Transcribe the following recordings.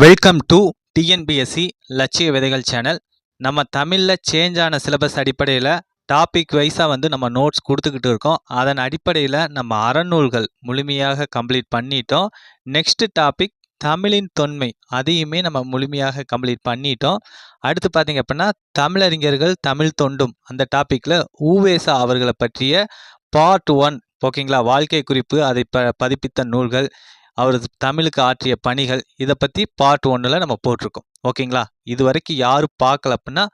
Welcome to TNPSC லட்சிய விதைகள் channel. நம்ம தமிழில் சேஞ்ச் ஆன சிலபஸ் அடிப்படையில் டாபிக் வைஸாக நம்ம நோட்ஸ் கொடுத்துக்கிட்டு இருக்கோம். அதன் அடிப்படையில் நம்ம அறநூல்கள் முழுமையாக கம்ப்ளீட் பண்ணிட்டோம். நெக்ஸ்ட் டாபிக் தமிழின் தொன்மை, அதையுமே நம்ம முழுமையாக கம்ப்ளீட் பண்ணிட்டோம். அடுத்து பார்த்தீங்க அப்படின்னா தமிழறிஞர்கள் தமிழ் தொண்டும் அந்த டாப்பிக்கில் ஊவேசா அவர்களை பற்றிய பார்ட் 1, ஓகேங்களா, வாழ்க்கை குறிப்பு, அதை பதிப்பித்த நூல்கள், அவர் தமிழுக்கு ஆற்றிய பணிகள், இதை பற்றி பார்ட் 1ல் நம்ம போட்டிருக்கோம். ஓகேங்களா, இது வரைக்கும் யாரும் பார்க்கல அப்படின்னா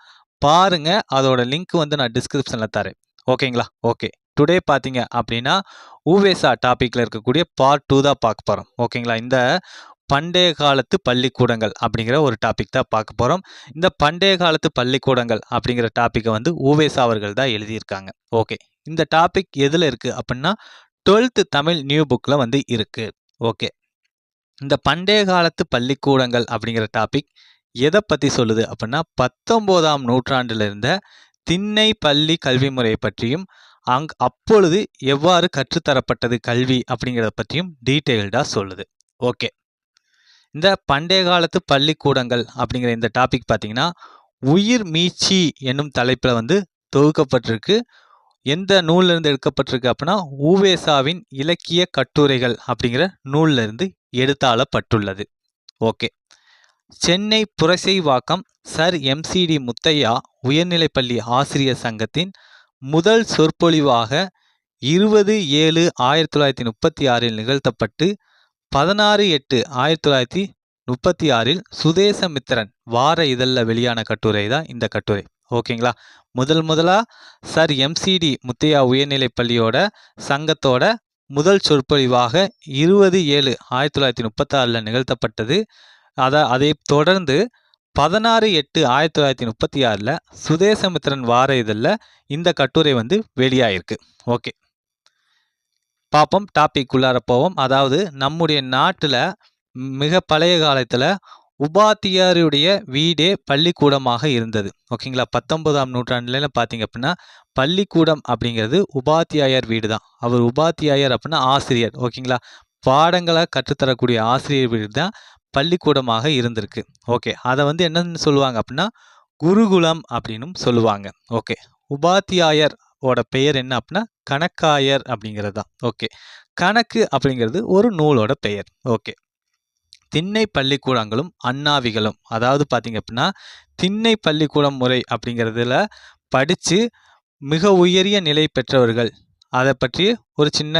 பாருங்கள், அதோட லிங்க் நான் டிஸ்கிரிப்ஷனில் தரேன். ஓகேங்களா, ஓகே. டுடே பார்த்தீங்க அப்படின்னா ஊவேசா டாப்பிக்கில் இருக்கக்கூடிய பார்ட் 2 தான் பார்க்க போகிறோம். ஓகேங்களா, இந்த பண்டைய காலத்து பள்ளிக்கூடங்கள் அப்படிங்கிற ஒரு டாபிக் தான் பார்க்க போகிறோம். இந்த பண்டைய காலத்து பள்ளிக்கூடங்கள் அப்படிங்கிற டாப்பிக்கை ஊவேசா அவர்கள் தான் எழுதியிருக்காங்க. ஓகே, இந்த டாபிக் எதில் இருக்குது அப்படின்னா 12th தமிழ் நியூ புக்கில் இருக்குது. ஓகே, இந்த பண்டைய காலத்து பள்ளிக்கூடங்கள் அப்படிங்கிற டாபிக் எதை பற்றி சொல்லுது அப்படின்னா 19ஆம் நூற்றாண்டில் இருந்த திண்ணை பள்ளி கல்வி முறையை பற்றியும் அப்பொழுது எவ்வாறு கற்றுத்தரப்பட்டது கல்வி அப்படிங்கிறத பற்றியும் டீட்டெயில்டாக சொல்லுது. ஓகே, இந்த பண்டைய காலத்து பள்ளிக்கூடங்கள் அப்படிங்கிற இந்த டாபிக் பார்த்தீங்கன்னா உயிர் மீட்சி என்னும் தலைப்பில் தொகுக்கப்பட்டிருக்கு. எந்த நூலிலிருந்து எடுக்கப்பட்டிருக்கு அப்படின்னா ஊவேசாவின் இலக்கிய கட்டுரைகள் அப்படிங்கிற நூலிலிருந்து எடுத்தாளப்பட்டுள்ளது. Okay, Chennai Purasaiwalkam sir MCT Muthiah உயர்நிலைப்பள்ளி ஆசிரியர் சங்கத்தின் முதல் சொற்பொழிவாக 20/7/1936 நிகழ்த்தப்பட்டு 16/8/1936 சுதேசமித்திரன் வார இதழில் வெளியான கட்டுரை தான் இந்த கட்டுரை. ஓகேங்களா, முதலாக சர் எம்சிடி முத்தையா உயர்நிலைப்பள்ளியோட சங்கத்தோட முதல் சொற்பொழிவாக 20/7/1936 நிகழ்த்தப்பட்டது. அதை தொடர்ந்து 16/8/1936 சுதேசமித்திரன் வார இதழில் இந்த கட்டுரை வெளியாயிருக்கு. ஓகே, பார்ப்போம், டாபிக் உள்ளார போவோம். அதாவது நம்முடைய நாட்டில் மிக பழைய காலத்தில் உபாத்தியாருடைய வீடே பள்ளிக்கூடமாக இருந்தது. ஓகேங்களா, 19ஆம் நூற்றாண்டுல பார்த்தீங்க அப்படின்னா பள்ளிக்கூடம் அப்படிங்கிறது உபாத்தியாயர் வீடு தான். அவர் உபாத்தியாயர் அப்படின்னா ஆசிரியர். ஓகேங்களா, பாடங்களை கற்றுத்தரக்கூடிய ஆசிரியர் வீடு தான் பள்ளிக்கூடமாக இருந்திருக்கு. ஓகே, அதை என்னன்னு சொல்லுவாங்க அப்படின்னா குருகுலம் அப்படின்னும் சொல்லுவாங்க. ஓகே, உபாத்தியாயர் ஓட பெயர் என்ன அப்படின்னா கணக்காயர் அப்படிங்கிறது தான். ஓகே, கணக்கு அப்படிங்கிறது ஒரு நூலோட பெயர். ஓகே, திண்ணை பள்ளிக்கூடங்களும் அண்ணாவிகளும், அதாவது பார்த்தீங்க அப்படின்னா திண்ணை பள்ளிக்கூடம் முறை அப்படிங்கிறதுல படித்து மிக உயரிய நிலை பெற்றவர்கள், அதை பற்றி ஒரு சின்ன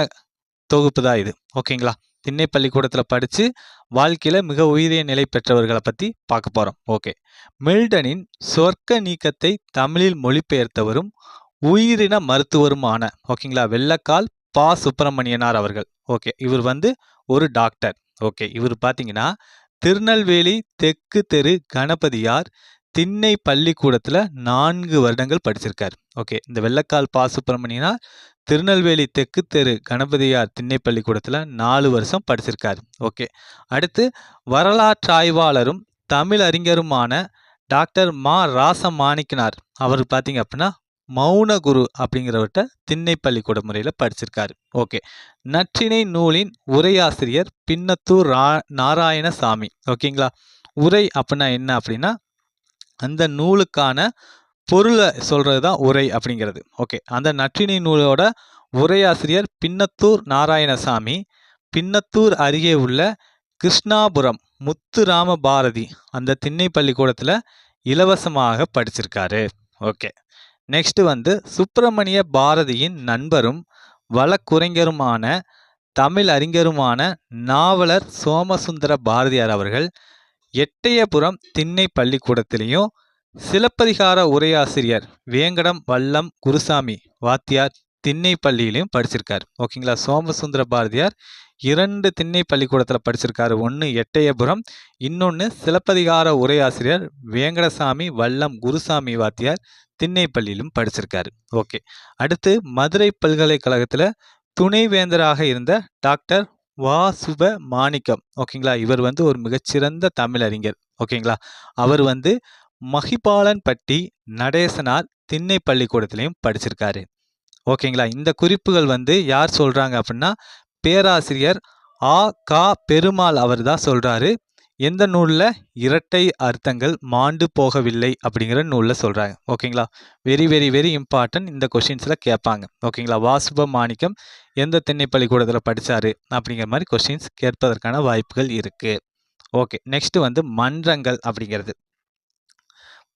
தொகுப்பு தான் இது. ஓகேங்களா, திண்ணை பள்ளிக்கூடத்தில் படித்து வாழ்க்கையில் மிக உயரிய நிலை பெற்றவர்களை பற்றி பார்க்க போகிறோம். ஓகே, மில்டனின் சொர்க்க நீக்கத்தை தமிழில் மொழிபெயர்த்தவரும் உயிரின மருத்துவருமான ஓகேங்களா வெள்ளக்கால் பா சுப்பிரமணியனார் அவர்கள். ஓகே, இவர் ஒரு டாக்டர். ஓகே, இவர் பார்த்தீங்கன்னா திருநெல்வேலி தெற்கு தெரு கணபதியார் திண்ணை பள்ளிக்கூடத்தில் 4 வருடங்கள் படிச்சிருக்கார். ஓகே, இந்த வெள்ளக்கால் பா சுப்பிரமணியனார் திருநெல்வேலி தெற்கு தெரு கணபதியார் திண்ணை பள்ளிக்கூடத்தில் 4 வருஷம் படிச்சிருக்கார். ஓகே, அடுத்து வரலாற்றாய்வாளரும் தமிழ் அறிஞருமான டாக்டர் மா ராசமாணிக்கனார் அவர் பார்த்தீங்க அப்படின்னா மௌனகுரு அப்படிங்கிறவர்கிட்ட திண்ணை பள்ளிக்கூட முறையில் படிச்சிருக்காரு. ஓகே, நற்றிணை நூலின் உரையாசிரியர் பின்னத்தூர் நாராயணசாமி. ஓகேங்களா, உரை அப்படின்னா என்ன அப்படின்னா அந்த நூலுக்கான பொருளை சொல்கிறது தான் உரை அப்படிங்கிறது. ஓகே, அந்த நற்றிணை நூலோட உரையாசிரியர் பின்னத்தூர் நாராயணசாமி பின்னத்தூர் அருகே உள்ள கிருஷ்ணாபுரம் முத்துராம பாரதி அந்த திண்ணை பள்ளிக்கூடத்தில் இலவசமாக படிச்சிருக்காரு. ஓகே, நெக்ஸ்ட் சுப்பிரமணிய பாரதியின் நண்பரும் வழக்குரைஞருமான தமிழ் அறிஞருமான நாவலர் சோமசுந்தர பாரதியார் அவர்கள் எட்டயபுரம் திண்ணை பள்ளிக்கூடத்திலையும் சிலப்பதிகார உரையாசிரியர் வேங்கடம் வல்லம் குருசாமி வாத்தியார் திண்ணை பள்ளியிலையும் படிச்சிருக்காரு. ஓகேங்களா, சோமசுந்தர பாரதியார் 2 திண்ணை பள்ளிக்கூடத்தில் படிச்சிருக்காரு. ஒன்று எட்டயபுரம், இன்னொன்று சிலப்பதிகார உரையாசிரியர் வேங்கடசாமி வல்லம் குருசாமி வாத்தியார் திண்ணை பள்ளியிலும் படிச்சிருக்காரு. ஓகே, அடுத்து மதுரை பல்கலைக்கழகத்தில் துணைவேந்தராக இருந்த டாக்டர் வாசுப மாணிக்கம். ஓகேங்களா, இவர் ஒரு மிகச்சிறந்த தமிழ் அறிஞர். ஓகேங்களா, அவர் மகிபாலன்பட்டி நடேசனார் திண்ணை பள்ளிக்கூடத்திலையும் படிச்சிருக்காரு. ஓகேங்களா, இந்த குறிப்புகள் யார் சொல்கிறாங்க அப்படின்னா பேராசிரியர் ஆ கா பெருமாள் அவர் தான் சொல்கிறாரு. எந்த நூலில் இரட்டை அர்த்தங்கள் மாண்டு போகவில்லை அப்படிங்கிற நூலில் சொல்கிறாங்க. ஓகேங்களா, வெரி வெரி வெரி இம்பார்ட்டன்ட், இந்த கொஷின்ஸில் கேட்பாங்க. ஓகேங்களா, வாசுப மாணிக்கம் எந்த திண்ணை பள்ளிக்கூடத்தில் படித்தார் அப்படிங்கிற மாதிரி கொஷின்ஸ் கேட்பதற்கான வாய்ப்புகள் இருக்குது. ஓகே, நெக்ஸ்ட் வந்து மன்றங்கள் அப்படிங்கிறது.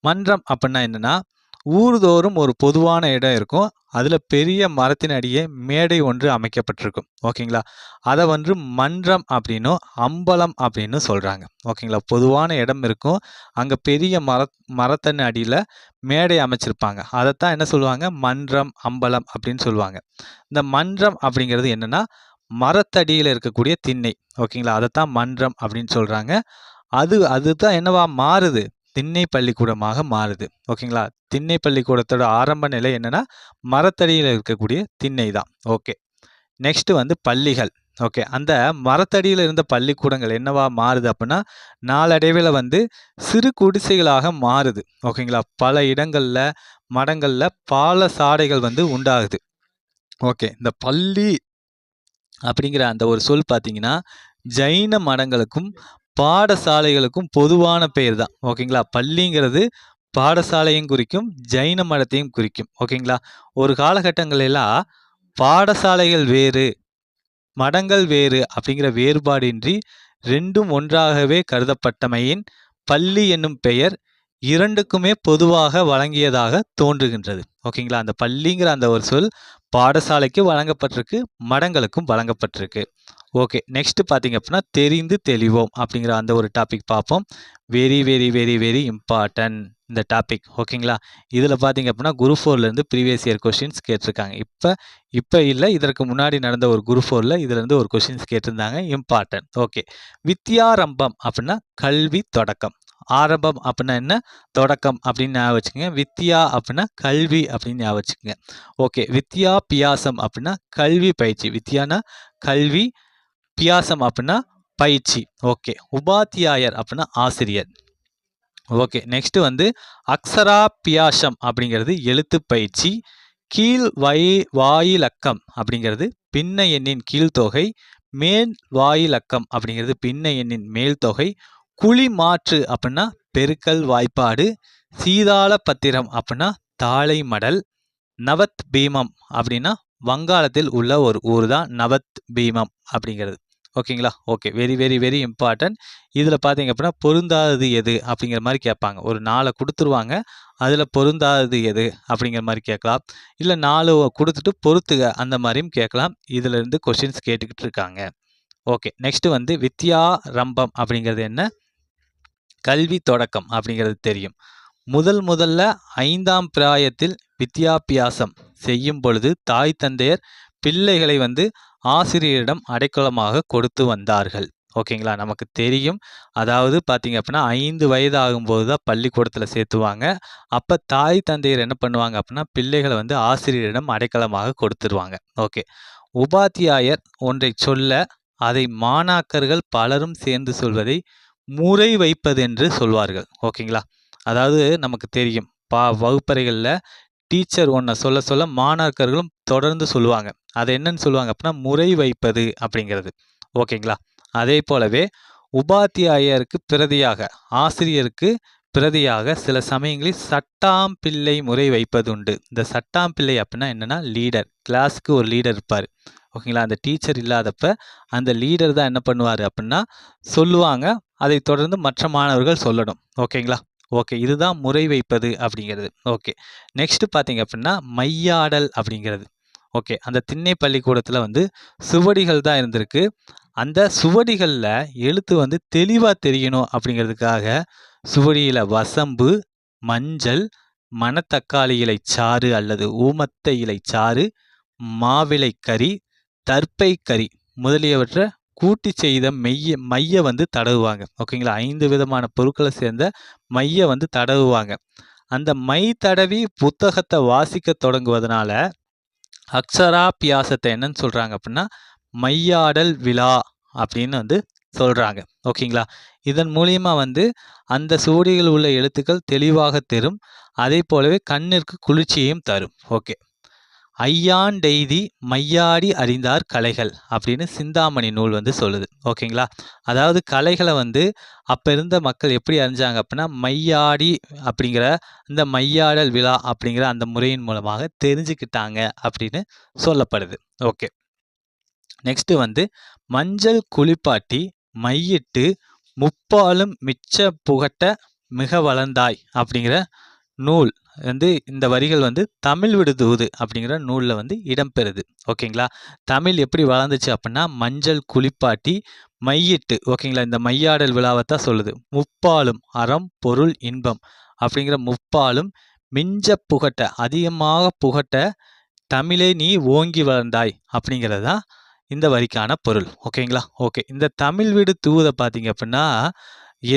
மன்றம் அப்படின்னா என்னன்னா, ஊர்தோறும் ஒரு பொதுவான இடம் இருக்கும். அதில் பெரிய மரத்தின் அடியே மேடை ஒன்று அமைக்கப்பட்டிருக்கும். ஓகேங்களா, அதை வந்து மன்றம் அப்படின்னும் அம்பலம் அப்படின்னு சொல்கிறாங்க. ஓகேங்களா, பொதுவான இடம் இருக்கும், அங்கே பெரிய மரத்தின் அடியில் மேடை அமைச்சிருப்பாங்க. அதைத்தான் என்ன சொல்லுவாங்க, மன்றம் அம்பலம் அப்படின்னு சொல்லுவாங்க. இந்த மன்றம் அப்படிங்கிறது என்னென்னா, மரத்தடியில் இருக்கக்கூடிய திண்ணை. ஓகேங்களா, அதைத்தான் மன்றம் அப்படின்னு சொல்கிறாங்க. அதுதான் என்னவா மாறுது, திண்ணை பள்ளிக்கூடமாக மாறுது. ஓகேங்களா, திண்ணை பள்ளிக்கூடத்தோட ஆரம்ப நிலை என்னன்னா மரத்தடியில் இருக்கக்கூடிய திண்ணை தான். ஓகே, நெக்ஸ்ட் வந்து பள்ளிகள். ஓகே, அந்த மரத்தடியில் இருந்த பள்ளிக்கூடங்கள் என்னவா மாறுது அப்படின்னா நாளடைவில் வந்து சிறு குடிசைகளாக மாறுது. ஓகேங்களா, பல இடங்கள்ல மடங்கள்ல பால சாடைகள் வந்து உண்டாகுது. ஓகே, இந்த பள்ளி அப்படிங்கிற அந்த ஒரு சொல் பார்த்தீங்கன்னா ஜைன மடங்களுக்கும் பாடசாலைகளுக்கும் பொதுவான பெயர் தான். ஓகேங்களா, பள்ளிங்கிறது பாடசாலையும் குறிக்கும், ஜைன மடத்தையும் குறிக்கும். ஓகேங்களா, ஒரு காலகட்டங்களெல்லாம் பாடசாலைகள் வேறு மடங்கள் வேறு அப்படிங்கிற வேறுபாடின்றி ரெண்டும் ஒன்றாகவே கருதப்பட்டமையின் பள்ளி என்னும் பெயர் இரண்டுக்குமே பொதுவாக வழங்கியதாக தோன்றுகின்றது. ஓகேங்களா, அந்த பள்ளிங்கிற அந்த ஒரு சொல் பாடசாலைக்கு வழங்கப்பட்டிருக்கு, மடங்களுக்கும் வழங்கப்பட்டிருக்கு. ஓகே, நெக்ஸ்ட் பார்த்தீங்க அப்படின்னா தெரிந்து தெளிவோம் அப்படிங்கிற அந்த ஒரு டாபிக் பார்ப்போம். Very very very very important இந்த டாபிக். ஓகேங்களா, இதில் பார்த்தீங்க அப்படின்னா குரூப் 4லேருந்து ப்ரீவியஸ் இயர் கொஷின்ஸ் கேட்டிருக்காங்க. இப்போ இல்லை, இதற்கு முன்னாடி நடந்த ஒரு குரூப் 4ல் இதுலேருந்து ஒரு கொஷின்ஸ் கேட்டிருந்தாங்க, இம்பார்ட்டன்ட். ஓகே, வித்யாரம்பம் அப்படின்னா கல்வி தொடக்கம். ஆரம்பம் அப்படின்னா என்ன, தொடக்கம் அப்படின்னு ஞாபகம் வச்சுக்கோங்க. வித்யா அப்படின்னா கல்வி அப்படின்னு ஞாபகம் வச்சுக்கோங்க. ஓகே, வித்யா பியாசம் அப்படின்னா கல்வி பயிற்சி. வித்யானா கல்வி, பியாசம் அப்படின்னா பயிற்சி. ஓகே, உபாத்தியாயர் அப்படின்னா ஆசிரியர். ஓகே, நெக்ஸ்ட் வந்து அக்ஷரா பியாசம் அப்படிங்கிறது எழுத்து பயிற்சி. கீழ் வாயிலக்கம் அப்படிங்கிறது பின்ன எண்ணின் கீழ்த்தொகை. மேல் வாயிலக்கம் அப்படிங்கிறது பின்ன எண்ணின் மேல் தொகை. குழி மாற்று அப்படின்னா பெருக்கல் வாய்ப்பாடு. சீதாள பத்திரம் அப்படின்னா தாளை மடல். நவத் பீமம் அப்படின்னா வங்காளத்தில் உள்ள ஒரு ஊர் தான் நவத் பீமம் அப்படிங்கிறது. ஓகேங்களா, okay, very very very important. இதில் பார்த்தீங்க அப்படின்னா பொருந்தாதது எது அப்படிங்கிற மாதிரி கேட்பாங்க. ஒரு 4 கொடுத்துருவாங்க, அதில் பொருந்தாதது எது அப்படிங்கிற மாதிரி கேட்கலாம். இல்லை 4 கொடுத்துட்டு பொறுத்துக அந்த மாதிரியும் கேட்கலாம். இதில் இருந்து கொஷின்ஸ் கேட்டுக்கிட்டு இருக்காங்க. ஓகே, நெக்ஸ்ட் வந்து வித்யாரம்பம் அப்படிங்கிறது என்ன, கல்வி தொடக்கம் அப்படிங்கிறது தெரியும். முதல்ல 5ஆம் பிராயத்தில் வித்யாபியாசம் செய்யும் பொழுது தாய் தந்தையர் பிள்ளைகளை வந்து ஆசிரியரிடம் அடைக்கலமாக கொடுத்து வந்தார்கள். ஓகேங்களா, நமக்கு தெரியும். அதாவது பார்த்தீங்க அப்படின்னா 5 வயது ஆகும்போது தான் பள்ளிக்கூடத்தில் சேர்த்துவாங்க. அப்போ தாய் தந்தையர் என்ன பண்ணுவாங்க அப்படின்னா பிள்ளைகளை வந்து ஆசிரியரிடம் அடைக்கலமாக கொடுத்துருவாங்க. ஓகே, உபாத்தியாயர் ஒன்றை சொல்ல அதை மாணாக்கர்கள் பலரும் சேர்ந்து சொல்வதை முறை வைப்பது என்று சொல்வார்கள். ஓகேங்களா, அதாவது நமக்கு தெரியும் வகுப்பறைகளில் டீச்சர் ஒன்றை சொல்ல மாணாக்கர்களும் தொடர்ந்து சொல்லுவாங்க. அதை என்னன்னு சொல்லுவாங்க அப்படின்னா முறை வைப்பது அப்படிங்கிறது. ஓகேங்களா, அதே போலவே உபாத்தியாயருக்கு பிரதியாக ஆசிரியருக்கு பிரதியாக சில சமயங்களில் சட்டாம்பிள்ளை முறை வைப்பது உண்டு. இந்த சட்டாம்பிள்ளை அப்படின்னா என்னன்னா லீடர், கிளாஸுக்கு ஒரு லீடர் இருப்பார். ஓகேங்களா, அந்த டீச்சர் இல்லாதப்ப அந்த லீடர் தான் என்ன பண்ணுவார் அப்படின்னா சொல்லுவாங்க, அதை தொடர்ந்து மற்ற மாணவர்கள் சொல்லணும். ஓகேங்களா, ஓகே, இதுதான் முறை வைப்பது அப்படிங்கிறது. ஓகே, நெக்ஸ்ட் பார்த்தீங்க அப்படின்னா மையாடல் அப்படிங்கிறது. ஓகே, அந்த திண்ணை பள்ளிக்கூடத்தில் வந்து சுவடிகள் தான் இருந்திருக்கு. அந்த சுவடிகளில் எழுத்து வந்து தெளிவாக தெரியணும் அப்படிங்கிறதுக்காக சுவடியில் வசம்பு, மஞ்சள், மணத்தக்காளி இலை சாறு அல்லது ஊமத்த இலை சாறு, மாவிலை கறி, தர்ப்பை கறி முதலியவற்றை கூட்டி செய்த மைய வந்து தடவுவாங்க. ஓகேங்களா, 5 விதமான பொருட்களை சேர்ந்த மைய வந்து தடவுவாங்க. அந்த மை தடவி புத்தகத்தை வாசிக்க தொடங்குவதனால அக்ஷராபியாசத்தை என்னன்னு சொல்கிறாங்க அப்படின்னா மையாடல் விழா அப்படின்னு வந்து சொல்கிறாங்க. ஓகேங்களா, இதன் மூலியமாக வந்து அந்த சுவடியில் உள்ள எழுத்துக்கள் தெளிவாக தரும், அதே போலவே கண்ணிற்கு குளிர்ச்சியையும் தரும். ஓகே, ஐயாண்டெய்தி மையாடி அறிந்தார் கலைகள் அப்படின்னு சிந்தாமணி நூல் வந்து சொல்லுது. ஓகேங்களா? அதாவது கலைகளை வந்து அப்போ இருந்த மக்கள் எப்படி அறிஞ்சாங்க அப்படின்னா மையாடி அப்படிங்கிற இந்த மையாடல் விழா அப்படிங்கிற அந்த முறையின் மூலமாக தெரிஞ்சுக்கிட்டாங்க அப்படின்னு சொல்லப்படுது. ஓகே, நெக்ஸ்ட் வந்து மஞ்சள் குளிப்பாட்டி மையிட்டு முப்பாலும் மிச்ச புகட்ட மிக வளர்ந்தாய் அப்படிங்கிற நூல் வந்து இந்த வரிகள் வந்து தமிழ் விடுதூது அப்படிங்கிற நூலில் வந்து இடம்பெறுது. ஓகேங்களா? தமிழ் எப்படி வளர்ந்துச்சு அப்படின்னா மஞ்சள் குளிப்பாட்டி மையிட்டு, ஓகேங்களா, இந்த மையாடல் விழாவை தான் சொல்லுது. முப்பாலும் அறம் பொருள் இன்பம் அப்படிங்கிற முப்பாலும் மிஞ்ச புகட்ட அதிகமாக புகட்ட தமிழே நீ ஓங்கி வளர்ந்தாய் அப்படிங்கிறது தான் இந்த வரிக்கான பொருள். ஓகேங்களா? ஓகே, இந்த தமிழ் விடு தூதை பார்த்தீங்க அப்படின்னா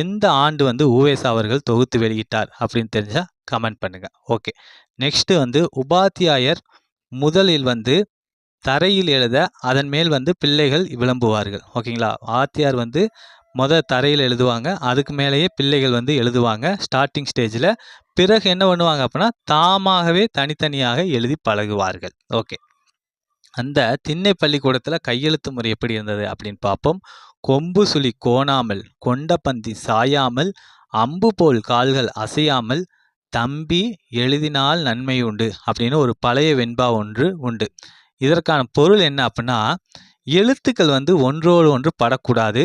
எந்த ஆண்டு வந்து உவேசா அவர்கள் தொகுத்து வெளியிட்டார் அப்படின்னு தெரிஞ்சா கமெண்ட் பண்ணுங்க. ஓகே, நெக்ஸ்ட் வந்து உபாத்தியாயர் முதலில் வந்து தரையில் எழுத அதன் மேல் வந்து பிள்ளைகள் விளம்புவார்கள். ஓகேங்களா? ஆத்தியார் வந்து தரையில் எழுதுவாங்க, அதுக்கு மேலேயே பிள்ளைகள் வந்து எழுதுவாங்க ஸ்டார்டிங் ஸ்டேஜில். பிறகு என்ன பண்ணுவாங்க அப்படின்னா தாமாகவே தனித்தனியாக எழுதி பழகுவார்கள். ஓகே, அந்த திண்ணை பள்ளிக்கூடத்தில் கையெழுத்து முறை எப்படி இருந்தது அப்படின்னு பார்ப்போம். கொம்பு சுழி கோணாமல் கொண்ட பந்தி சாயாமல் அம்பு போல் கால்கள் அசையாமல் தம்பி எழுதினால் நன்மை உண்டு அப்படின்னு ஒரு பழைய வெண்பா ஒன்று உண்டு. இதற்கான பொருள் என்ன அப்படின்னா எழுத்துக்கள் வந்து ஒன்றோடு ஒன்று படக்கூடாது,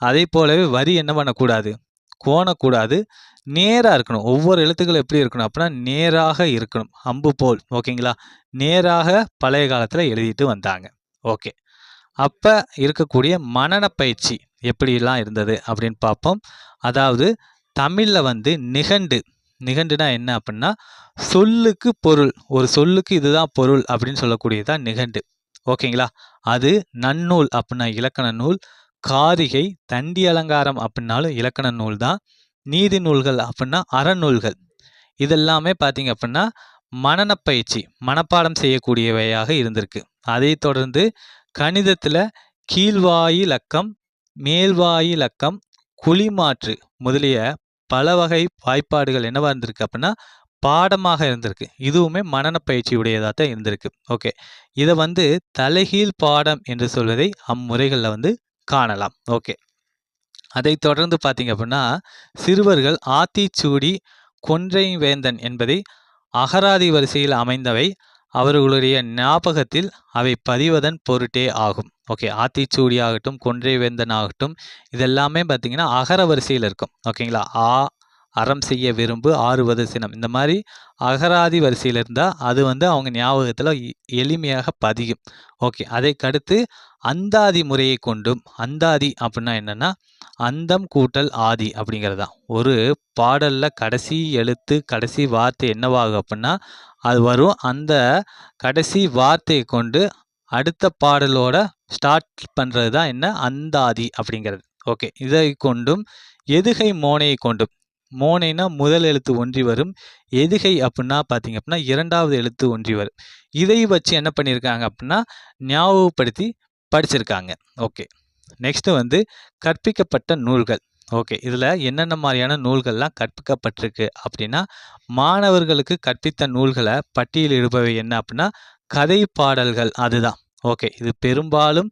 அதே போலவே வரி என்ன பண்ணக்கூடாது, கோணக்கூடாது, நேராக இருக்கணும். ஒவ்வொரு எழுத்துக்கள் எப்படி இருக்கணும் அப்படின்னா நேராக இருக்கணும், அம்பு போல். ஓகேங்களா? நேராக பழைய காலத்தில் எழுதிட்டு வந்தாங்க. ஓகே, அப்போ இருக்கக்கூடிய மனன பயிற்சி எப்படிலாம் இருந்தது அப்படின்னு பார்ப்போம். அதாவது தமிழில் வந்து நிகண்டுனா என்ன அப்படின்னா சொல்லுக்கு பொருள், ஒரு சொல்லுக்கு இதுதான் பொருள் அப்படின்னு சொல்லக்கூடியதுதான் நிகண்டு. ஓகேங்களா? அது நன்னூல் அப்படின்னா இலக்கண நூல், காரிகை தண்டி அலங்காரம் அப்படின்னாலும் இலக்கண நூல் தான், நீதி நூல்கள் அப்படின்னா அறநூல்கள். இதெல்லாமே பார்த்தீங்க அப்படின்னா மனனப்பயிற்சி மனப்பாடம் செய்யக்கூடியவையாக இருந்திருக்கு. அதை தொடர்ந்து கணிதத்தில் கீழ்வாயிலக்கம் மேல்வாயிலக்கம் குழிமாற்று முதலிய பல வகை வாய்ப்பாடுகள் என்னவா இருந்திருக்கு அப்படின்னா பாடமாக இருந்திருக்கு. இதுவுமே மனன பயிற்சியுடையதாக தான் இருந்திருக்கு. ஓகே, இதை வந்து தலைகீழ் பாடம் என்று சொல்வதை அம்முறைகளில் வந்து காணலாம். ஓகே, அதை தொடர்ந்து பார்த்தீங்க அப்படின்னா சிறுவர்கள் ஆத்திச்சூடி கொன்றை வேந்தன் என்பதை அகராதி வரிசையில் அமைந்தவை அவர்களுடைய ஞாபகத்தில் அவை பதிவதன் பொருட்டே ஆகும். ஓகே, ஆத்திச்சூடி ஆகட்டும் கொன்றை வேந்தன் ஆகட்டும் இதெல்லாமே பார்த்தீங்கன்னா அகர வரிசையில் இருக்கும். ஓகேங்களா? அறம் செய்ய விரும்பு ஆறுவது சினம் இந்த மாதிரி அகராதி வரிசையில் இருந்தால் அது வந்து அவங்க ஞாபகத்தில் எளிமையாக பதியும். ஓகே, அதைக்கடுத்து அந்தாதி முறையை கொண்டும், அந்தாதி அப்படின்னா என்னென்னா அந்தம் கூட்டல் ஆதி அப்படிங்கிறது தான். ஒரு பாடலில் கடைசி எழுத்து கடைசி வார்த்தை என்னவாகும் அப்படின்னா அது வரும். அந்த கடைசி வார்த்தையை கொண்டு அடுத்த பாடலோட ஸ்டார்ட் பண்ணுறது தான் என்ன அந்தாதி அப்படிங்கிறது. ஓகே, இதை கொண்டும் எதுகை மோனையை கொண்டும், மோனைனா முதல் எழுத்து ஒன்றி வரும், எதுகை அப்படின்னா பார்த்தீங்க அப்படின்னா இரண்டாவது எழுத்து ஒன்றி வரும். இதை வச்சு என்ன பண்ணியிருக்காங்க அப்படின்னா ஞாபகப்படுத்தி படிச்சிருக்காங்க. ஓகே, நெக்ஸ்ட் வந்து கற்பிக்கப்பட்ட நூல்கள். ஓகே, இதில் என்னென்ன மாதிரியான நூல்கள்லாம் கற்பிக்கப்பட்டிருக்கு அப்படின்னா மாணவர்களுக்கு கற்பித்த நூல்களை பட்டியலிடுபவை என்ன அப்படின்னா கதை பாடல்கள் அதுதான். ஓகே, இது பெரும்பாலும்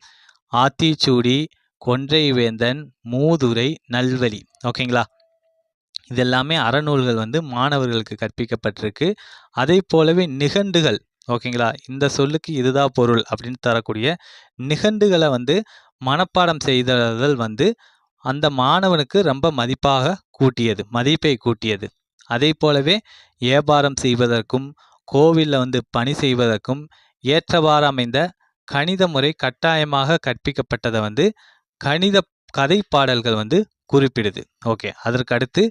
ஆத்திச்சூடி கொன்றை வேந்தன் மூதுரை நல்வழி. ஓகேங்களா? இதெல்லாமே அறநூல்கள் வந்து மாணவர்களுக்கு கற்பிக்கப்பட்டிருக்கு. அதை போலவே நிகண்டுகள். ஓகேங்களா? இந்த சொல்லுக்கு இதுதான் பொருள் அப்படின்னு தரக்கூடிய நிகண்டுகளை வந்து மனப்பாடம் செய்தல் வந்து அந்த மாணவனுக்கு ரொம்ப மதிப்பை கூட்டியது. அதே போலவே வியாபாரம் செய்வதற்கும் கோவிலில் வந்து பணி செய்வதற்கும் ஏற்றவாறு அமைந்த கணித முறை கட்டாயமாக கற்பிக்கப்பட்டதை வந்து கணித கதை பாடல்கள் வந்து குறிப்பிடுது. ஓகே, அதற்கடுத்து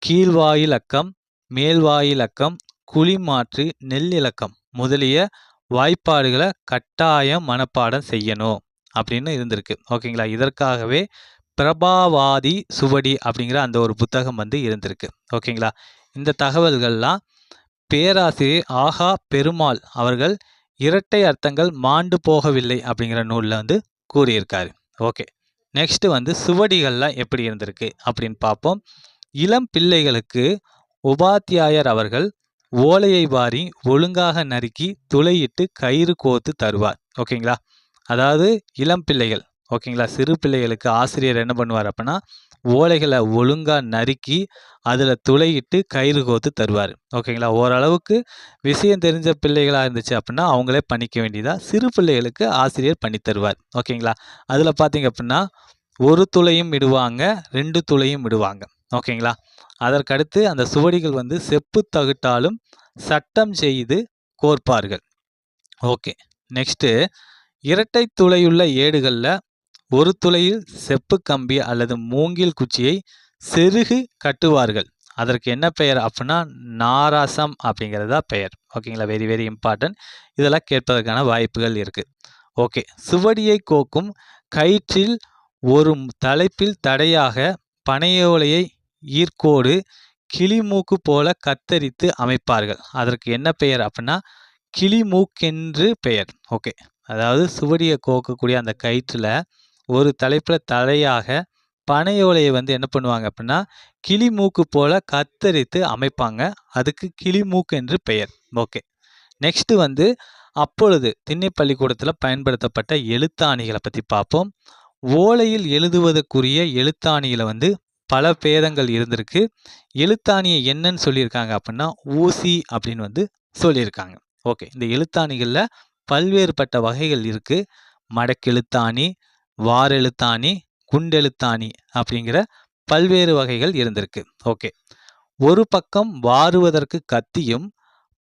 கீழ்வாயிலக்கம் மேல்வாயிலக்கம் குழிமாற்று நெல்லிலக்கம் முதலிய வாய்ப்பாடுகளை கட்டாயம் மனப்பாடம் செய்யணும் அப்படின்னு இருந்திருக்கு. ஓகேங்களா? இதற்காகவே பிரபாவாதி சுவடி அப்படிங்கிற அந்த ஒரு புத்தகம் வந்து இருந்திருக்கு. ஓகேங்களா? இந்த தகவல்கள்லாம் பேராசிரியர் ஆகா பெருமாள் அவர்கள் இரட்டை அர்த்தங்கள் மாண்டு போகவில்லை அப்படிங்கிற நூலில் வந்து கூறியிருக்காரு. ஓகே, நெக்ஸ்ட் வந்து சுவடிகள்லாம் எப்படி இருந்திருக்கு அப்படின்னு பார்ப்போம். இளம் பிள்ளைகளுக்கு உபாத்தியாயர் அவர்கள் ஓலையை வாரி ஒழுங்காக நறுக்கி துளையிட்டு கயிறு கோர்த்து தருவார். ஓகேங்களா? அதாவது இளம் பிள்ளைகள், ஓகேங்களா? சிறு பிள்ளைகளுக்கு ஆசிரியர் என்ன பண்ணுவார் அப்படின்னா, ஓலைகளை ஒழுங்கா நறுக்கி அதில் துளையிட்டு கயிறு கோர்த்து தருவார். ஓகேங்களா? ஓரளவுக்கு விஷயம் தெரிஞ்ச பிள்ளைகளாக இருந்துச்சு அப்படின்னா அவங்களே பண்ணிக்க வேண்டியதா, சிறு பிள்ளைகளுக்கு ஆசிரியர் பண்ணி தருவார். ஓகேங்களா? அதில் பார்த்தீங்க அப்படின்னா ஒரு துளையும் இடுவாங்க, 2 துளையும் இடுவாங்க. ஓகேங்களா? அதற்கடுத்து அந்த சுவடிகள் வந்து செப்பு தகட்டாலும் சட்டம் செய்து கோர்ப்பார்கள். ஓகே. நெக்ஸ்ட்டு இரட்டை துளையுள்ள ஏடுகள்ல ஒரு துளையில் செப்பு கம்பி அல்லது மூங்கில் குச்சியை செருகு கட்டுவார்கள். அதற்கு என்ன பெயர் அப்படின்னா நாராசம் அப்படிங்கிறது தான் பெயர். ஓகேங்களா? Very very important. இதெல்லாம் கேட்பதற்கான வாய்ப்புகள் இருக்கு. ஓகே. சுவடியை கோக்கும் கயிற்றில் ஒரு தலைப்பில் தடையாக பனையோலையை ஈர்க்கோடு கிளிமூக்கு போல கத்தரித்து அமைப்பார்கள். அதற்கு என்ன பெயர் அப்படின்னா கிளிமூக்கென்று பெயர். ஓகே. அதாவது சுவடியை கோக்கக்கூடிய அந்த கயிற்றில் ஒரு தலைப்பில் தடையாக பனையோலையை வந்து என்ன பண்ணுவாங்க அப்படின்னா கிளிமூக்கு போல கத்தரித்து அமைப்பாங்க. அதுக்கு கிளிமூக்கு என்று பெயர். ஓகே. நெக்ஸ்ட் வந்து அப்பொழுது திண்ணை பள்ளிக்கூடத்தில் பயன்படுத்தப்பட்ட எழுத்தாணிகளை பற்றி பார்ப்போம். ஓலையில் எழுதுவதற்குரிய எழுத்தாணிகளை வந்து பல பேதங்கள் இருந்திருக்கு. எழுத்தாணியை என்னன்னு சொல்லியிருக்காங்க அப்படின்னா ஊசி அப்படின்னு வந்து சொல்லியிருக்காங்க. ஓகே. இந்த எழுத்தாணிகளில் பல்வேறுபட்ட வகைகள் இருக்கு. மடக்கெழுத்தாணி, வாரெழுத்தாணி, குண்டெழுத்தாணி அப்படிங்கிற பல்வேறு வகைகள் இருந்திருக்கு. ஓகே. ஒரு பக்கம் வாருவதற்கு கத்தியும்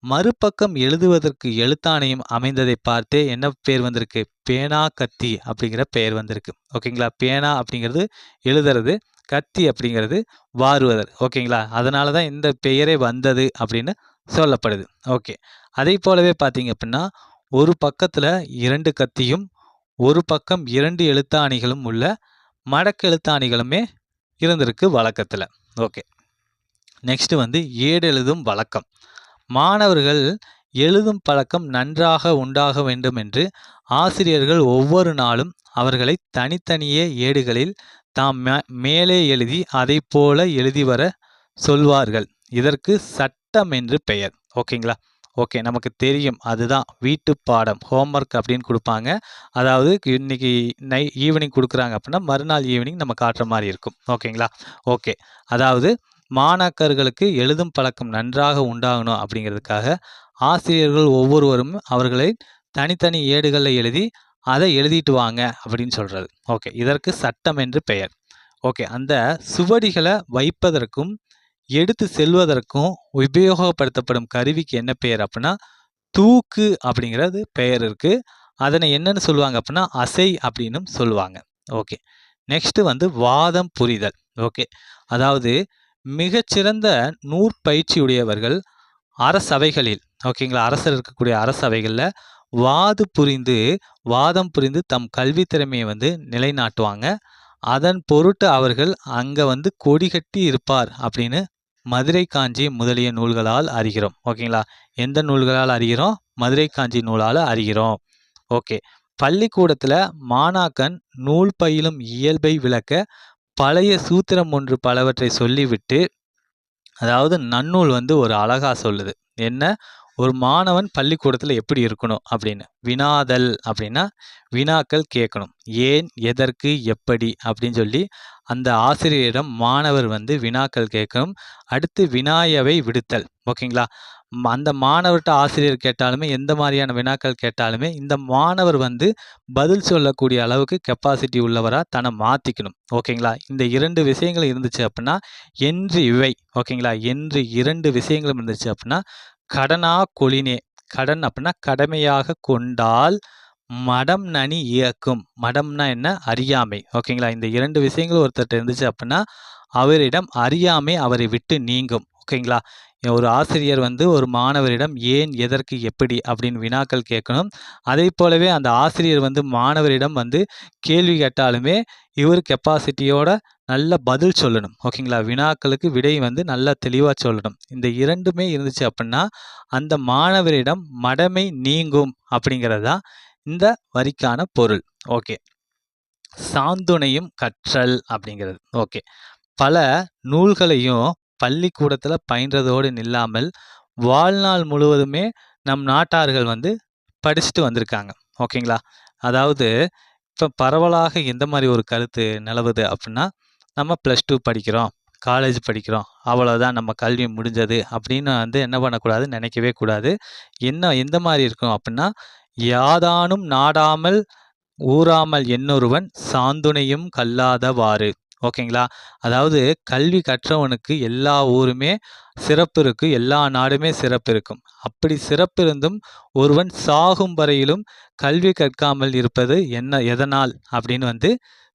மறுபக்கம் எழுதுவதற்கு எழுத்தாணையும் அமைந்ததை பார்த்தே என்ன பேர் வந்திருக்கு? பேனா கத்தி அப்படிங்கிற பெயர் வந்திருக்கு. ஓகேங்களா? பேனா அப்படிங்கிறது எழுதுறது, கத்தி அப்படிங்கிறது வாருவதர். ஓகேங்களா? அதனால தான் இந்த பெயரே வந்தது அப்படின்னு சொல்லப்படுது. ஓகே. அதை போலவே பார்த்தீங்க அப்படின்னா ஒரு பக்கத்தில் 2 கத்தியும் ஒரு பக்கம் 2 எழுத்தாணிகளும் உள்ள மடக்கெழுத்தாணிகளுமே இருந்திருக்கு வழக்கத்தில். ஓகே. நெக்ஸ்ட் வந்து ஏடெழுதும் வழக்கம். மாணவர்கள் எழுதும் பழக்கம் நன்றாக உண்டாக வேண்டும் என்று ஆசிரியர்கள் ஒவ்வொரு நாளும் அவர்களை தனித்தனியே ஏடுகளில் தாம் மேலே எழுதி அதை போல எழுதி வர சொல்வார்கள். இதற்கு சட்டம் என்று பெயர். ஓகேங்களா? ஓகே. நமக்கு தெரியும், அதுதான் வீட்டு பாடம், ஹோம்ஒர்க் அப்படின்னு கொடுப்பாங்க. அதாவது இன்னைக்கு ஈவினிங் கொடுக்குறாங்க அப்படின்னா மறுநாள் ஈவினிங் நம்ம காட்டுற மாதிரி இருக்கும். ஓகேங்களா? ஓகே. அதாவது மாணாக்கர்களுக்கு எழுதும் பழக்கம் நன்றாக உண்டாகணும் அப்படிங்கிறதுக்காக ஆசிரியர்கள் ஒவ்வொருவரும் அவர்களை தனித்தனி ஏடுகளில் எழுதி அதை எழுதிட்டு வாங்க அப்படின்னு சொல்கிறது. ஓகே. இதற்கு சட்டம் என்று பெயர். ஓகே. அந்த சுவடிகளை வைப்பதற்கும் எடுத்து செல்வதற்கும் உபயோகப்படுத்தப்படும் கருவிக்கு என்ன பெயர் அப்படின்னா தூக்கு அப்படிங்கிறது பெயர் இருக்கு. அதனை என்னன்னு சொல்லுவாங்க அப்படின்னா அசை அப்படின்னு சொல்லுவாங்க. ஓகே. நெக்ஸ்ட் வந்து வாதம் புரிதல். ஓகே. அதாவது மிகச்சிறந்த நூற்பயிற்சியுடையவர்கள் அரசவைகளில், ஓகேங்களா, அரசர் இருக்கக்கூடிய அரசவைகளில் வாதம் புரிந்து தம் கல்வி திறமையை வந்து நிலைநாட்டுவாங்க. அதன் பொருட்டு அவர்கள் அங்கே வந்து கொடி கட்டி இருப்பார் அப்படின்னு மதுரை காஞ்சி முதலிய நூல்களால் அறிகிறோம். ஓகேங்களா? எந்த நூல்களால் அறிகிறோம்? மதுரை காஞ்சி நூலால் அறிகிறோம். ஓகே. பள்ளிக்கூடத்தில் மாணாக்கன் நூல் பயிலும் இயல்பை விளக்க பழைய சூத்திரம் ஒன்று பலவற்றை சொல்லிவிட்டு, அதாவது நன்னூல் வந்து ஒரு அழகா சொல்லுது. என்ன? ஒரு மாணவன் பள்ளிக்கூடத்தில் எப்படி இருக்கணும் அப்படின்னு. வினாதல் அப்படின்னா வினாக்கள் கேட்கணும். ஏன், எதற்கு, எப்படி அப்படின்னு சொல்லி அந்த ஆசிரியரிடம் மாணவர் வந்து வினாக்கள் கேட்கணும். அடுத்து வினாயவை விடுத்தல். ஓகேங்களா? அந்த மாணவர்கிட்ட ஆசிரியர் கேட்டாலுமே எந்த மாதிரியான வினாக்கள் கேட்டாலுமே இந்த மாணவர் வந்து பதில் சொல்லக்கூடிய அளவுக்கு கெப்பாசிட்டி உள்ளவராக தன்னை மாற்றிக்கணும். ஓகேங்களா? இந்த 2 விஷயங்கள் இருந்துச்சு அப்படின்னா என்று இவை, ஓகேங்களா, என்று 2 விஷயங்களும் இருந்துச்சு அப்படின்னா கடனா கொளினே, கடன் அப்படின்னா கடமையாக கொண்டால் மடம் நனி இயக்கும். மடம்னா என்ன? அறியாமை. ஓகேங்களா? இந்த 2 விஷயங்கள் ஒருத்தர் இருந்துச்சு அப்படின்னா அவரிடம் அறியாமை அவரை விட்டு நீங்கும். ஓகேங்களா? ஒரு ஆசிரியர் வந்து ஒரு மாணவரிடம் ஏன், எதற்கு, எப்படி அப்படின்னு வினாக்கள் கேட்கணும். அதே போலவே அந்த ஆசிரியர் வந்து மாணவரிடம் வந்து கேள்வி கேட்டாலுமே இவர் கெப்பாசிட்டியோட நல்ல பதில் சொல்லணும். ஓகேங்களா? வினாக்களுக்கு விடை வந்து நல்லா தெளிவாக சொல்லணும். இந்த 2மே இருந்துச்சு அப்படின்னா அந்த மாணவரிடம் மடமை நீங்கும் அப்படிங்கிறது தான் இந்த வரிக்கான பொருள். ஓகே. சாந்துணையும் கற்றல் அப்படிங்கிறது. ஓகே. பல நூல்களையும் பள்ளிக்கூடத்தில் பயின்றதோடு நில்லாமல் வாழ்நாள் முழுவதுமே நம் நாட்டார்கள் வந்து படிச்சுட்டு வந்திருக்காங்க. ஓகேங்களா? அதாவது இப்போ பரவலாக எந்த மாதிரி ஒரு கருத்து நிலவுது அப்படின்னா, நம்ம +2 படிக்கிறோம், காலேஜ் படிக்கிறோம், அவ்வளோதான் நம்ம கல்வி முடிஞ்சது அப்படின்னு வந்து என்ன பண்ணக்கூடாது, நினைக்கவே கூடாது. எந்த மாதிரி இருக்கும் அப்படின்னா, யாதானும் நாடாமல் ஊறாமல் என்னொருவன் சாந்துணையும் கல்லாதவாறு. ஓகேங்களா? அதாவது கல்வி கற்றவனுக்கு எல்லா ஊருமே சிறப்பு இருக்கு, எல்லா நாடுமே சிறப்பு இருக்கும். அப்படி சிறப்பு இருந்தும் ஒருவன் சாகும் வரையிலும் கல்வி கற்காமல் இருப்பது எதனால் அப்படின்னு வந்து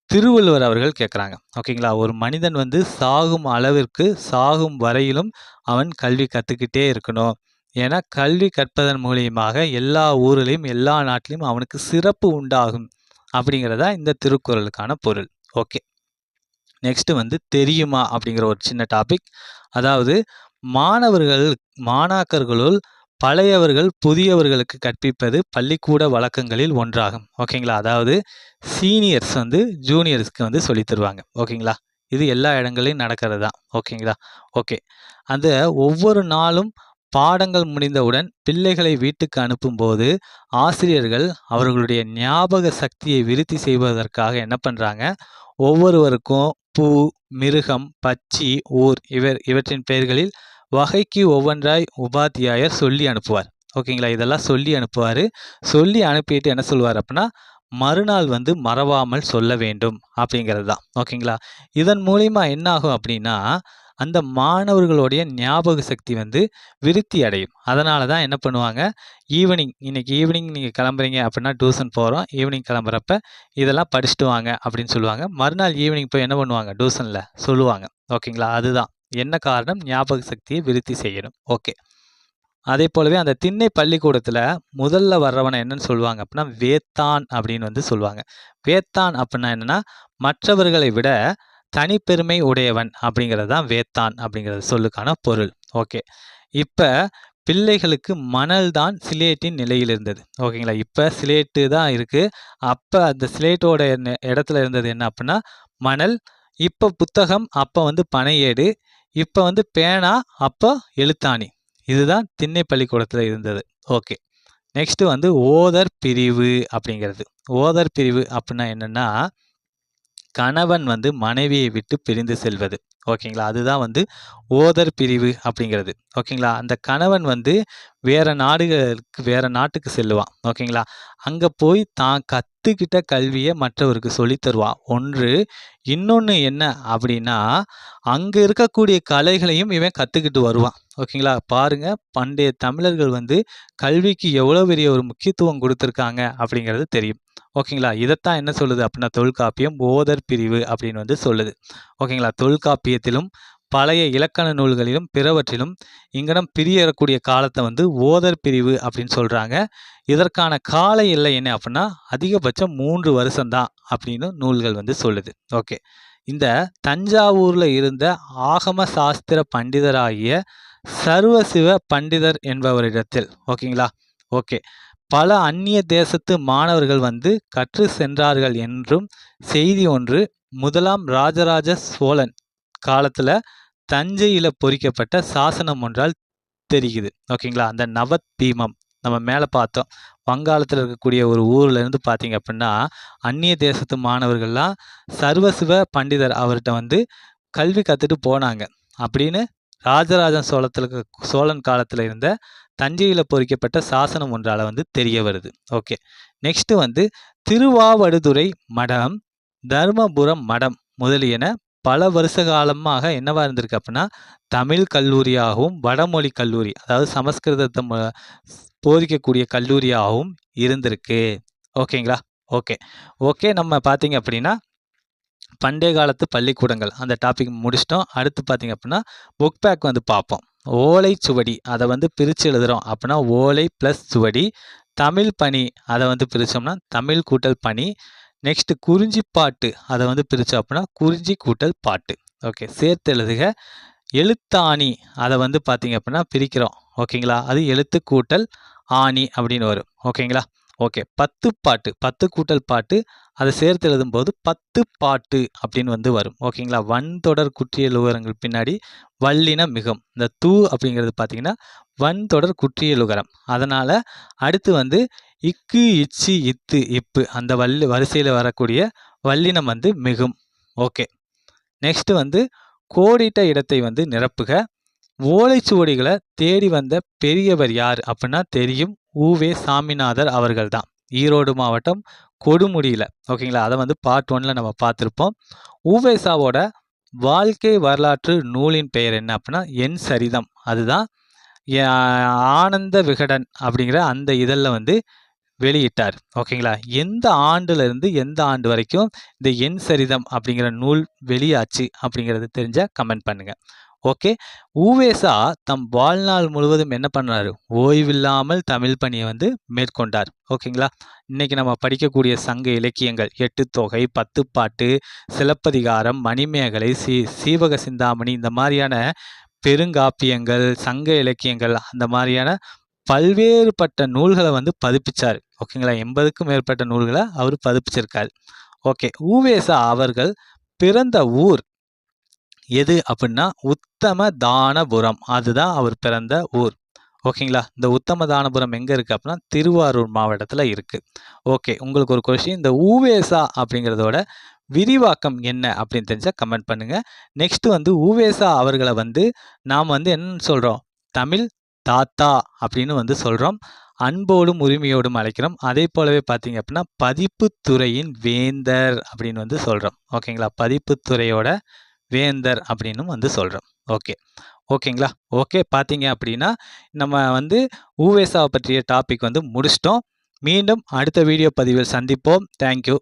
திருவள்ளுவர் அவர்கள் கேட்குறாங்க. ஓகேங்களா? ஒரு மனிதன் வந்து சாகும் அளவிற்கு, சாகும் வரையிலும் அவன் கல்வி கற்றுக்கிட்டே இருக்கணும். ஏன்னா கல்வி கற்பதன் மூலியமாக எல்லா ஊர்லேயும் எல்லா நாட்டிலையும் அவனுக்கு சிறப்பு உண்டாகும் அப்படிங்கிறதா இந்த திருக்குறளுக்கான பொருள். ஓகே, நெக்ஸ்ட் வந்து தெரியுமா அப்படிங்கிற ஒரு சின்ன டாபிக். அதாவது மாணாக்கர்களுள் பழையவர்கள் புதியவர்களுக்கு கற்பிப்பது பள்ளிக்கூட வழக்கங்களில் ஒன்றாகும். ஓகேங்களா? அதாவது சீனியர்ஸ் வந்து ஜூனியர்ஸ்க்கு வந்து சொல்லித் தருவாங்க. ஓகேங்களா? இது எல்லா இடங்களையும் நடக்கிறது தான். ஓகேங்களா? ஓகே, அந்த ஒவ்வொரு நாளும் பாடங்கள் முடிந்தவுடன் பிள்ளைகளை வீட்டுக்கு அனுப்பும்போது ஆசிரியர்கள் அவர்களுடைய ஞாபக சக்தியை விருத்தி செய்வதற்காக என்ன பண்ணுறாங்க, ஒவ்வொருவருக்கும் பூ, மிருகம், பட்சி, ஊர் இவற்றின் பெயர்களில் வகைக்கு ஒவ்வொன்றாய் உபாத்தியாயர் சொல்லி அனுப்புவார். ஓகேங்களா? இதெல்லாம் சொல்லி அனுப்புவார். சொல்லி அனுப்பிட்டு என்ன சொல்லுவார் அப்படின்னா, மறுநாள் வந்து மறவாமல் சொல்ல வேண்டும் அப்படிங்கிறது தான். ஓகேங்களா? இதன் மூலிமா என்ன ஆகும் அப்படின்னா, அந்த மாணவர்களுடைய ஞாபக சக்தி வந்து விருத்தி அடையும். அதனால தான் என்ன பண்ணுவாங்க, இன்னைக்கு ஈவினிங் நீங்கள் கிளம்புறீங்க அப்படின்னா டியூஷன் போகிறோம், ஈவினிங் கிளம்புறப்ப இதெல்லாம் படிச்சுட்டு வாங்க அப்படின்னு சொல்லுவாங்க. மறுநாள் ஈவினிங் போய் என்ன பண்ணுவாங்க, டியூஷனில் சொல்லுவாங்க. ஓகேங்களா? அதுதான் என்ன காரணம், ஞாபக சக்தியை விருத்தி செய்யணும். ஓகே, அதே போலவே அந்த திண்ணை பள்ளிக்கூடத்தில் முதல்ல வர்றவனை என்னன்னு சொல்லுவாங்க அப்படின்னா வேத்தான் அப்படின்னு வந்து சொல்லுவாங்க. வேத்தான் அப்படின்னா என்னன்னா, மற்றவர்களை விட தனிப்பெருமை உடையவன் அப்படிங்கிறது தான் வேத்தான் அப்படிங்கிறது சொல்லுக்கான பொருள். ஓகே, இப்போ பிள்ளைகளுக்கு மணல் தான் சிலேட்டின் நிலையில் இருந்தது. ஓகேங்களா? இப்போ சிலேட்டு தான் இருக்குது. அப்போ அந்த சிலேட்டோட இடத்துல இருந்தது என்ன அப்படின்னா மணல். இப்போ புத்தகம், அப்போ வந்து பனையேடு, இப்போ வந்து பேனா, அப்போ எழுத்தாணி. இதுதான் திண்ணை பள்ளிக்கூடத்தில் இருந்தது. ஓகே, நெக்ஸ்ட் வந்து ஓதர் பிரிவு அப்படிங்கிறது. ஓதர் பிரிவு அப்படின்னா என்னன்னா, கணவன் வந்து மனைவியை விட்டு பிரிந்து செல்வது. ஓகேங்களா? அதுதான் வந்து ஓதர் பிரிவு அப்படிங்கிறது. ஓகேங்களா? அந்த கணவன் வந்து வேற நாட்டுக்கு செல்லுவான். ஓகேங்களா? அங்கே போய் தான் கற்றுக்கிட்ட கல்வியை மற்றவருக்கு சொல்லி தருவான். ஒன்று. இன்னொன்று என்ன அப்படின்னா, அங்கே இருக்கக்கூடிய கலைகளையும் இவன் கற்றுக்கிட்டு வருவான். ஓகேங்களா? பாருங்க, பண்டைய தமிழர்கள் வந்து கல்விக்கு எவ்வளோ பெரிய ஒரு முக்கியத்துவம் கொடுத்துருக்காங்க அப்படிங்கிறது தெரியும். ஓகேங்களா? இதைத்தான் என்ன சொல்லுது அப்படின்னா தொல்காப்பியம் ஓதர் பிரிவு அப்படின்னு வந்து சொல்லுது. ஓகேங்களா? தொல்காப்பியத்திலும் பழைய இலக்கண நூல்களிலும் பிறவற்றிலும் இங்கனம் பிரியறக்கூடிய காலத்தை வந்து ஓதர் பிரிவு அப்படின்னு சொல்கிறாங்க. இதற்கான கால எல்லை என்ன அப்படின்னா அதிகபட்சம் 3 வருஷம்தான் அப்படின்னு நூல்கள் வந்து சொல்லுது. ஓகே, இந்த தஞ்சாவூரில் இருந்த ஆகம சாஸ்திர பண்டிதராகிய சர்வசிவ பண்டிதர் என்பவரிடத்தில் ஓகேங்களா, ஓகே, பல அந்நிய தேசத்து மாணவர்கள் வந்து கற்று சென்றார்கள் என்றும் செய்தி ஒன்று முதலாம் ராஜராஜ சோழன் காலத்தில் தஞ்சையில் பொறிக்கப்பட்ட சாசனம் ஒன்றால் தெரியுது. ஓகேங்களா? அந்த நவதீபம் நம்ம மேலே பார்த்தோம். வங்காளத்தில் இருக்கக்கூடிய ஒரு ஊரில் இருந்து பார்த்தீங்க அப்படின்னா அந்நிய தேசத்து மாணவர்கள்லாம் சர்வசிவ பண்டிதர் அவர்கிட்ட வந்து கல்வி கற்றுட்டு போனாங்க அப்படின்னு ராஜராஜன் சோழன் காலத்தில் இருந்த தஞ்சையில் பொறிக்கப்பட்ட சாசனம் ஒன்றால் வந்து தெரிய வருது. ஓகே, நெக்ஸ்ட் வந்து திருவாவடுதுறை மடம், தர்மபுரம் மடம் முதலியன பல வருஷ காலமாக என்னவா இருந்திருக்கு அப்படின்னா தமிழ் கல்லூரியாகவும் வடமொழி கல்லூரி, அதாவது சமஸ்கிருதத்தை போதிக்கக்கூடிய கல்லூரியாகவும் இருந்திருக்கு. ஓகேங்களா? ஓகே ஓகே நம்ம பார்த்தீங்க அப்படின்னா பண்டைய காலத்து பள்ளிக்கூடங்கள் அந்த டாபிக் முடிச்சிட்டோம். அடுத்து பார்த்தீங்க அப்படின்னா புக் பேக் வந்து பார்ப்போம். ஓலை சுவடி அதை வந்து பிரித்து எழுதுகிறோம் அப்படின்னா ஓலை ப்ளஸ் சுவடி. தமிழ் பணி அதை வந்து பிரித்தோம்னா தமிழ் கூட்டல் பணி. நெக்ஸ்ட் குறிஞ்சி பாட்டு அதை வந்து பிரித்தோம் அப்படின்னா குறிஞ்சி கூட்டல் பாட்டு. ஓகே, சேர்த்து எழுதுக. எழுத்தாணி அதை வந்து பார்த்தீங்க அப்படின்னா பிரிக்கிறோம். ஓகேங்களா? அது எழுத்து கூட்டல் ஆணி அப்படின்னு வரும். ஓகேங்களா? ஓகே 10 பாட்டு 10 கூட்டல் பாட்டு அதை சேர்த்து எழுதும்போது 10 பாட்டு அப்படின்னு வந்து வரும். ஓகேங்களா? வன்தொடர் குற்றியல் உகரங்கள் பின்னாடி வல்லின மிகும். இந்த தூ அப்படிங்கிறது பார்த்தீங்கன்னா வன்தொடர் குற்றியல் உகரம். அதனால அடுத்து வந்து இக்கு இச்சு இத்து இப்பு அந்த வரிசையில் வரக்கூடிய வல்லினம் வந்து மிகும். ஓகே. நெக்ஸ்ட் வந்து கோடிட்ட இடத்தை வந்து நிரப்புக. ஓலைச்சுவடிகளை தேடி வந்த பெரியவர் யார் அப்படின்னா தெரியும். உவே சாமிநாதர் அவர்கள் தான். ஈரோடு மாவட்டம் கொடுமுடியில். ஓகேங்களா? அதை வந்து பார்ட் 1ல் நம்ம பார்த்துருப்போம். உவேசாவோட வாழ்க்கை வரலாற்று நூலின் பெயர் என்ன அப்படின்னா என் சரிதம். அதுதான் ஆனந்த விகடன் அப்படிங்கிற அந்த இதழில் வந்து வெளியிட்டார். ஓகேங்களா? எந்த ஆண்டுல இருந்து எந்த ஆண்டு வரைக்கும் இந்த என் சரிதம் அப்படிங்கிற நூல் வெளியாச்சு அப்படிங்கிறது தெரிஞ்ச கமெண்ட் பண்ணுங்க. ஓகே. உவேசா தம் வாழ்நாள் முழுவதும் என்ன பண்ணாரு? ஓய்வில்லாமல் தமிழ் பணியை வந்து மேற்கொண்டார். ஓகேங்களா? இன்னைக்கு நம்ம படிக்கக்கூடிய சங்க இலக்கியங்கள் 8 தொகை, 10 பாட்டு, சிலப்பதிகாரம், மணிமேகலை, சீவக சிந்தாமணி இந்த மாதிரியான பெருங்காப்பியங்கள், சங்க இலக்கியங்கள் அந்த மாதிரியான பல்வேறுபட்ட நூல்களை வந்து பதிப்பிச்சார். ஓகேங்களா? 80க்கும் மேற்பட்ட நூல்களை அவர் பதிப்பிச்சிருக்காரு. ஓகே. உவேசா அவர்கள் பிறந்த ஊர் எது அப்படின்னா உத்தமதானபுரம். அதுதான் அவர் பிறந்த ஊர். ஓகேங்களா? இந்த உத்தமதானபுரம் எங்க இருக்கு அப்படின்னா திருவாரூர் மாவட்டத்தில் இருக்கு. ஓகே. உங்களுக்கு ஒரு கொஸ்டின், இந்த உவேசா அப்படிங்கிறதோட விரிவாக்கம் என்ன அப்படின்னு தெரிஞ்சா கமெண்ட் பண்ணுங்க. நெக்ஸ்ட் வந்து உவேசா அவர்களை வந்து நாம் வந்து என்னன்னு சொல்றோம்? தமிழ் தாத்தா அப்படின்னு வந்து சொல்றோம். அன்போடும் உரிமையோடும் அழைக்கிறோம். அதே போலவே பார்த்தீங்க அப்படின்னா பதிப்புத்துறையின் வேந்தர் அப்படின்னு வந்து சொல்றோம். ஓகேங்களா? பதிப்புத்துறையோட வேந்தர் அப்படின்னு வந்து சொல்றோம். ஓகேங்களா? ஓகே. பார்த்தீங்க அப்படின்னா நம்ம வந்து உவேசாவை பற்றிய டாபிக் வந்து முடிச்சிட்டோம். மீண்டும் அடுத்த வீடியோ பதிவில் சந்திப்போம். தேங்க்யூ.